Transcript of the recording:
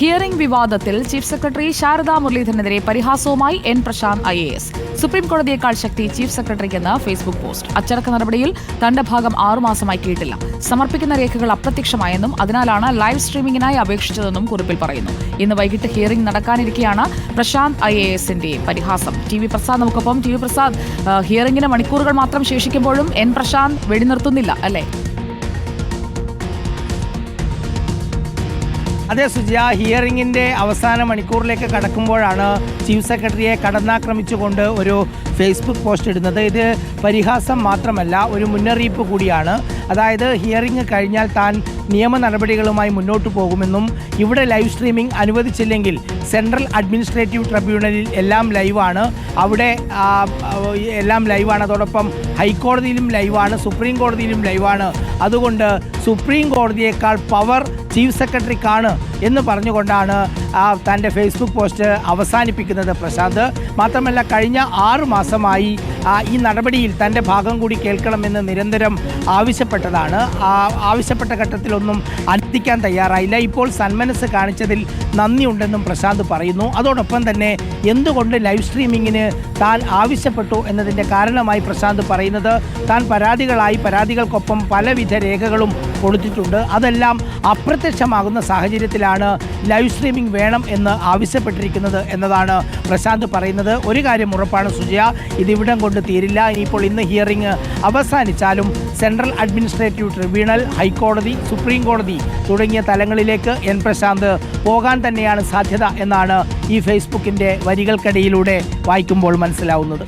Hearing വിവാദത്തിൽ chief secretary Sarada മുരളീധരനെതിരെ പരിഹാസവുമായി എൻ പ്രശാന്ത് IAS. സുപ്രീം കോടതിയേക്കാൾ ശക്തി ചീഫ് സെക്രട്ടറിക്കെന്ന് ഫേസ്ബുക്ക് പോസ്റ്റ്. അച്ചടക്ക നടപടിയിൽ തന്റെ ഭാഗം 6 മാസമായി കേട്ടില്ല. സമർപ്പിക്കുന്ന രേഖകൾ അപ്രത്യക്ഷമായെന്നും അതിനാലാണ് ലൈവ് സ്ട്രീമിംഗിനായി അപേക്ഷിച്ചതെന്നും കുറിപ്പിൽ പറയുന്നു. ഇന്ന് വൈകിട്ട് ഹിയറിംഗ് നടക്കാനിരിക്കെയാണ് പ്രശാന്ത് IASന്റെ പരിഹാസം. TV പ്രസാദ് നമുക്കൊപ്പം. TV പ്രസാദ്, ഹിയറിംഗിന് മണിക്കൂറുകൾ മാത്രം ശേഷിക്കുമ്പോഴും എൻ പ്രശാന്ത് വെടിനിർത്തുന്നില്ല അല്ലേ? അതേ സുജിയ, ഹിയറിംഗിൻ്റെ അവസാന മണിക്കൂറിലേക്ക് കടക്കുമ്പോഴാണ് ചീഫ് സെക്രട്ടറിയെ കടന്നാക്രമിച്ചുകൊണ്ട് ഒരു ഫേസ്ബുക്ക് പോസ്റ്റ് ഇടുന്നത്. ഇത് പരിഹാസം മാത്രമല്ല, ഒരു മുന്നറിയിപ്പ് കൂടിയാണ്. അതായത് ഹിയറിംഗ് കഴിഞ്ഞാൽ താൻ നിയമ നടപടികളുമായി മുന്നോട്ട് പോകുമെന്നും ഇവിടെ ലൈവ് സ്ട്രീമിംഗ് അനുവദിച്ചില്ലെങ്കിൽ സെൻട്രൽ അഡ്മിനിസ്ട്രേറ്റീവ് ട്രിബ്യൂണലിൽ എല്ലാം ലൈവാണ്, അവിടെ എല്ലാം ലൈവാണ്. അതോടൊപ്പം ഹൈക്കോടതിയിലും ലൈവാണ്, സുപ്രീം കോടതിയിലും ലൈവാണ്. അതുകൊണ്ട് സുപ്രീം കോടതിയേക്കാൾ പവർ ചീഫ് സെക്രട്ടറിക്കാണ് എന്ന് പറഞ്ഞുകൊണ്ടാണ് തൻ്റെ ഫേസ്ബുക്ക് പോസ്റ്റ് അവസാനിപ്പിക്കുന്നത് പ്രശാന്ത്. മാത്രമല്ല, കഴിഞ്ഞ 6 മാസമായി ഈ നടപടിയിൽ തൻ്റെ ഭാഗം കൂടി കേൾക്കണമെന്ന് നിരന്തരം ആവശ്യപ്പെട്ടതാണ്. ആവശ്യപ്പെട്ട ഘട്ടത്തിലൊന്നും അനുവദിക്കാൻ തയ്യാറായില്ല. ഇപ്പോൾ സന്മനസ് കാണിച്ചതിൽ നന്ദിയുണ്ടെന്നും പ്രശാന്ത് പറയുന്നു. അതോടൊപ്പം തന്നെ എന്തുകൊണ്ട് ലൈവ് സ്ട്രീമിങ്ങിന് താൻ ആവശ്യപ്പെട്ടു എന്നതിൻ്റെ കാരണമായി പ്രശാന്ത് പറയുന്നത്, താൻ പരാതികൾക്കൊപ്പം പലവിധ രേഖകളും കൊടുത്തിട്ടുണ്ട്. അതെല്ലാം അപ്രത്യക്ഷമാകുന്ന സാഹചര്യത്തിലാണ് ലൈവ് സ്ട്രീമിംഗ് വേണം എന്ന് ആവശ്യപ്പെട്ടിരിക്കുന്നത് എന്നതാണ് പ്രശാന്ത് പറയുന്നത്. ഒരു കാര്യം ഉറപ്പാണ് സുജയ, ഇതിവിടം കൊണ്ട് തീരില്ല. ഇനിയിപ്പോൾ ഇന്ന് ഹിയറിംഗ് അവസാനിച്ചാലും സെൻട്രൽ അഡ്മിനിസ്ട്രേറ്റീവ് ട്രിബ്യൂണൽ, ഹൈക്കോടതി, സുപ്രീം കോടതി തുടങ്ങിയ തലങ്ങളിലേക്ക് എൻ പ്രശാന്ത് പോകാൻ തന്നെയാണ് സാധ്യത എന്നാണ് ഈ ഫേസ്ബുക്കിൻ്റെ വരികൾക്കിടയിലൂടെ വായിക്കുമ്പോൾ മനസ്സിലാവുന്നത്.